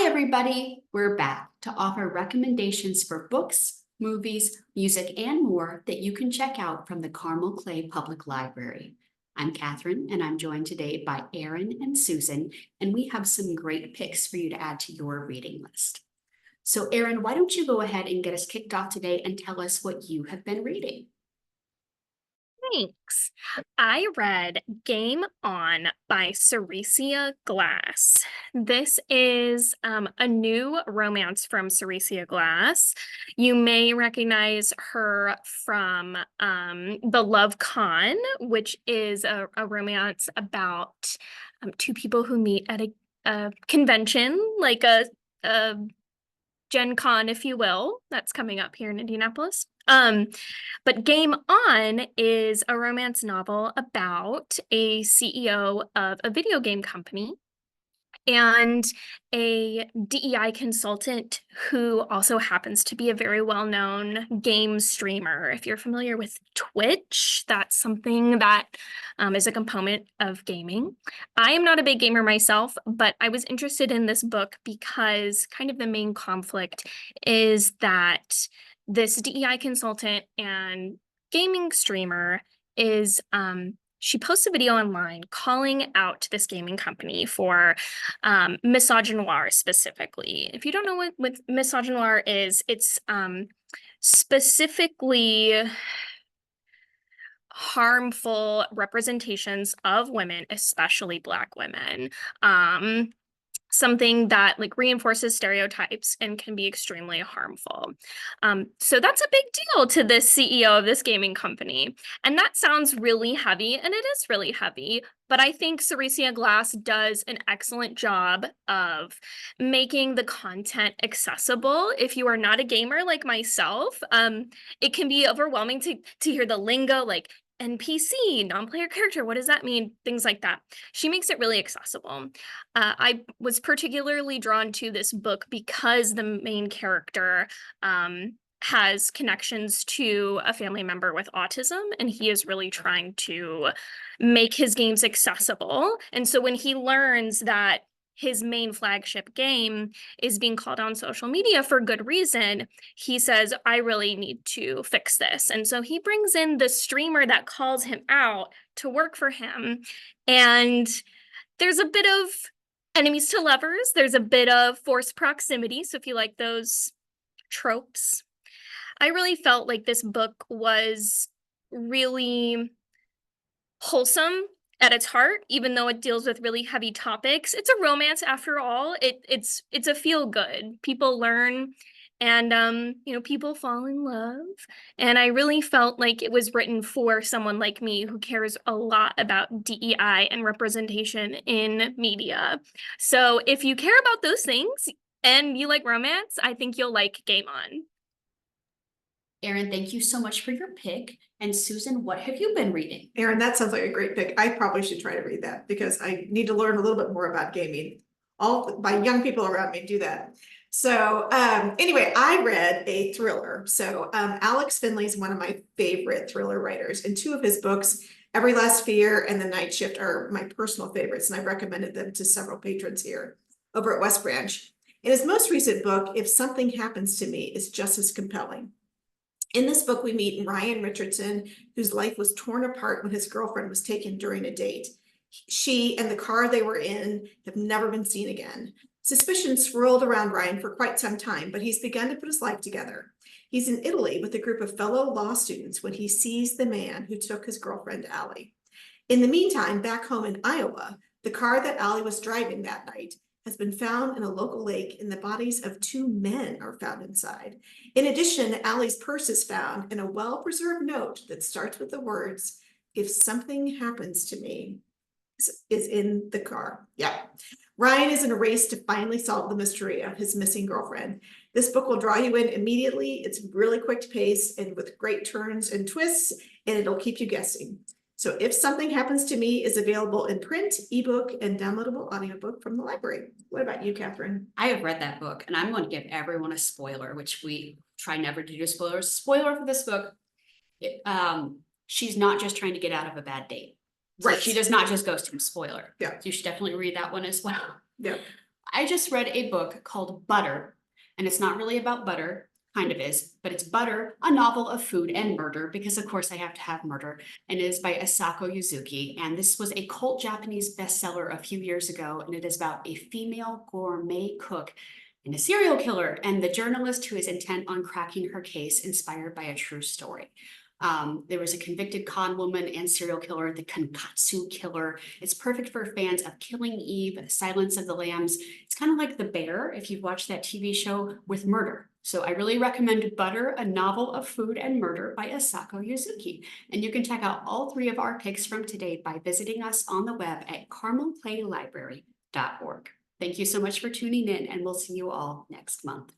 everybody. We're back to offer recommendations for books, movies, music, and more that you can check out from the Carmel Clay Public Library. I'm Catherine, and I'm joined today by Erin and Susan, and we have some great picks for you to add to your reading list. So, Erin, why don't you go ahead and get us kicked off today and tell us what you have been reading? Thanks. I read Game On by Seressia Glass. This is a new romance from Seressia Glass. You may recognize her from The Love Con, which is a romance about two people who meet at a convention, like a Gen Con, if you will, that's coming up here in Indianapolis. But Game On is a romance novel about a CEO of a video game company and a DEI consultant who also happens to be a very well-known game streamer. If you're familiar with Twitch, that's something that is a component of gaming. I am not a big gamer myself, but I was interested in this book because kind of the main conflict is that this DEI consultant and gaming streamer is she posts a video online calling out this gaming company for misogynoir specifically. If you don't know what misogynoir is, it's specifically harmful representations of women, especially Black women. Something that like reinforces stereotypes and can be extremely harmful. So that's a big deal to this CEO of this gaming company. And that sounds really heavy, and it is really heavy, but I think Seressia Glass does an excellent job of making the content accessible. If you are not a gamer like myself, it can be overwhelming to hear the lingo, like NPC, non-player character, what does that mean? Things like that. She makes it really accessible. I was particularly drawn to this book because the main character has connections to a family member with autism, and he is really trying to make his games accessible. And so when he learns that his main flagship game is being called on social media for good reason, he says, I really need to fix this. And so he brings in the streamer that calls him out to work for him. And there's a bit of enemies to lovers. There's a bit of forced proximity. So if you like those tropes, I really felt like this book was really wholesome at its heart, even though it deals with really heavy topics. It's a romance after all. It's a feel good. People learn and people fall in love. And I really felt like it was written for someone like me who cares a lot about DEI and representation in media. So if you care about those things and you like romance, I think you'll like Game On. Erin, thank you so much for your pick. And Susan, what have you been reading? Erin, that sounds like a great pick. I probably should try to read that because I need to learn a little bit more about gaming. All my young people around me do that. So anyway, I read a thriller. So Alex Finlay is one of my favorite thriller writers, and two of his books, Every Last Fear and The Night Shift, are my personal favorites, and I've recommended them to several patrons here over at West Branch. And his most recent book, If Something Happens to Me, is just as compelling. In this book, we meet Ryan Richardson, whose life was torn apart when his girlfriend was taken during a date. She and the car they were in have never been seen again. Suspicion swirled around Ryan for quite some time, but he's begun to put his life together. He's in Italy with a group of fellow law students when he sees the man who took his girlfriend, Allie. In the meantime, back home in Iowa, the car that Allie was driving that night has been found in a local lake, and the bodies of two men are found inside. In addition, Allie's purse is found, and a well-preserved note that starts with the words, "If something happens to me," is in the car. Yeah. Ryan is in a race to finally solve the mystery of his missing girlfriend. This book will draw you in immediately. It's really quick pace and with great turns and twists, and it'll keep you guessing. So If Something Happens to Me is available in print, ebook, and downloadable audiobook from the library. What about you, Catherine? I have read that book, and I'm going to give everyone a spoiler, which we try never to do spoilers. Spoiler for this book. She's not just trying to get out of a bad date. So Right. she does not just ghost him. Spoiler. Yeah. You should definitely read that one as well. Yeah. I just read a book called Butter, and it's not really about butter, kind of is, but it's Butter, a novel of food and murder, because of course I have to have murder, and it is by Atsako Yuzuki. And this was a cult Japanese bestseller a few years ago, and it is about a female gourmet cook and a serial killer, and the journalist who is intent on cracking her case, inspired by a true story. There was a convicted con woman and serial killer, the Kankatsu Killer. It's perfect for fans of Killing Eve, Silence of the Lambs. It's kind of like The Bear, if you've watched that TV show, with murder. So I really recommend Butter, a novel of food and murder by Atsako Yuzuki. And you can check out all 3 of our picks from today by visiting us on the web at carmelclaylibrary.org. Thank you so much for tuning in, and we'll see you all next month.